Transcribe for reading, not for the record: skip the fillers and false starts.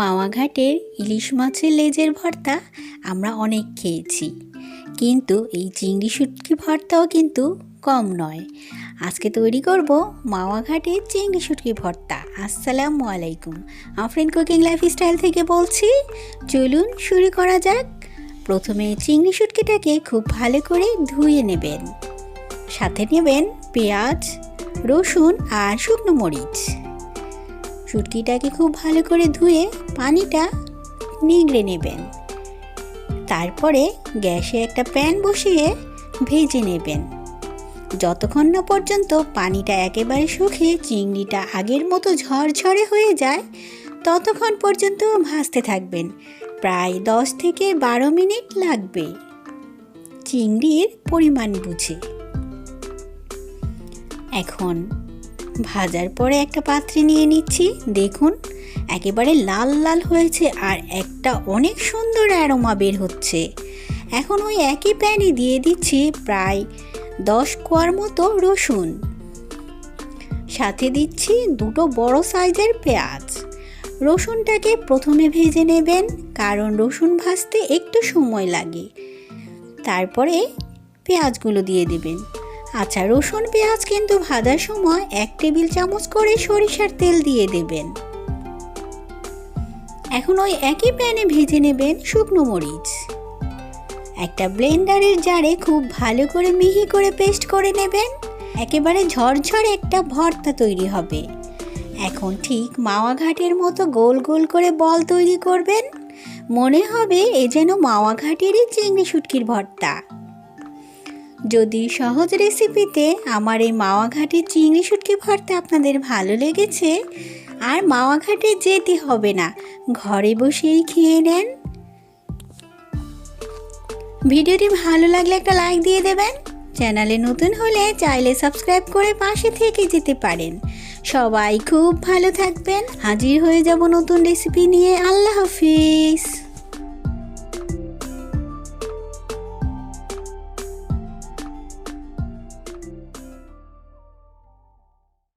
মাওয়া ঘাটের ইলিশ মাছের লেজের ভর্তা আমরা অনেক খেয়েছি, কিন্তু এই চিংড়ি শুটকি ভর্তাও কিন্তু কম নয়। আজকে তৈরি করব মাওয়া ঘাটের চিংড়ি শুটকি ভর্তা। আসসালামু আলাইকুম, আফরিন কুকিং লাইফস্টাইল থেকে বলছি। চলুন শুরু করা যাক। প্রথমে চিংড়ি শুটকিটাকে খুব ভালো করে ধুয়ে নেবেন, সাথে নেবেন পেঁয়াজ, রসুন আর শুকনো মরিচ। শুটকিটাকে খুব ভালো করে ধুয়ে পানিটা নিংড়ে নেবেন। তারপরে গ্যাসে একটা প্যান বসিয়ে ভেজে নেবেন যতক্ষণ না পর্যন্ত পানিটা একেবারে শুকিয়ে চিংড়িটা আগের মতো ঝরঝরে হয়ে যায়, ততক্ষণ পর্যন্ত ভাজতে থাকবেন। প্রায় 10 থেকে 12 মিনিট লাগবে চিংড়ির পরিমাণ বুঝে। এখন ভাজার পরে একটা পাত্রে নিয়ে নিচ্ছি। দেখুন একেবারে লাল লাল হয়েছে আর একটা অনেক সুন্দর অ্যারোমা বের হচ্ছে। এখন ওই একই প্যানে দিয়ে দিচ্ছি প্রায় 10 কোয়ার মতো রসুন, সাথে দিচ্ছি 2টো বড় সাইজের পেঁয়াজ। রসুনটাকে প্রথমে ভেজে নেবেন, কারণ রসুন ভাজতে একটু সময় লাগে। তারপরে পেঁয়াজগুলো দিয়ে দেবেন। আচ্ছা, রসুন পেঁয়াজ কিন্তু ভাজার সময় 1 টেবিল চামচ করে সরিষার তেল দিয়ে দেবেন। এখন ওই একই প্যানে ভেজে নেবেন শুকনো মরিচ। একটা ব্লেন্ডারের জারে খুব ভালো করে মিহি করে পেস্ট করে নেবেন। একেবারে ঝরঝরে একটা ভর্তা তৈরি হবে। এখন ঠিক মাওয়া ঘাটের মতো গোল গোল করে বল তৈরি করবেন। মনে হবে এ যেন মাওয়া ঘাটেরই চিংড়ি শুটকির ভর্তা। যদি সহজ রেসিপিতে আমার এই মাওয়া ঘাটের চিংড়ি শুটকি ভর্তা আপনাদের ভালো লেগেছে, আর মাওয়া ঘাটে যেতে হবে না, ঘরে বসেই খেয়ে নেন। ভিডিওটি ভালো লাগলে একটা লাইক দিয়ে দেবেন। চ্যানেলে নতুন হলে চাইলে সাবস্ক্রাইব করে পাশে থেকে যেতে পারেন। সবাই খুব ভালো থাকবেন। হাজির হয়ে যাব নতুন রেসিপি নিয়ে। আল্লাহ হাফিজ।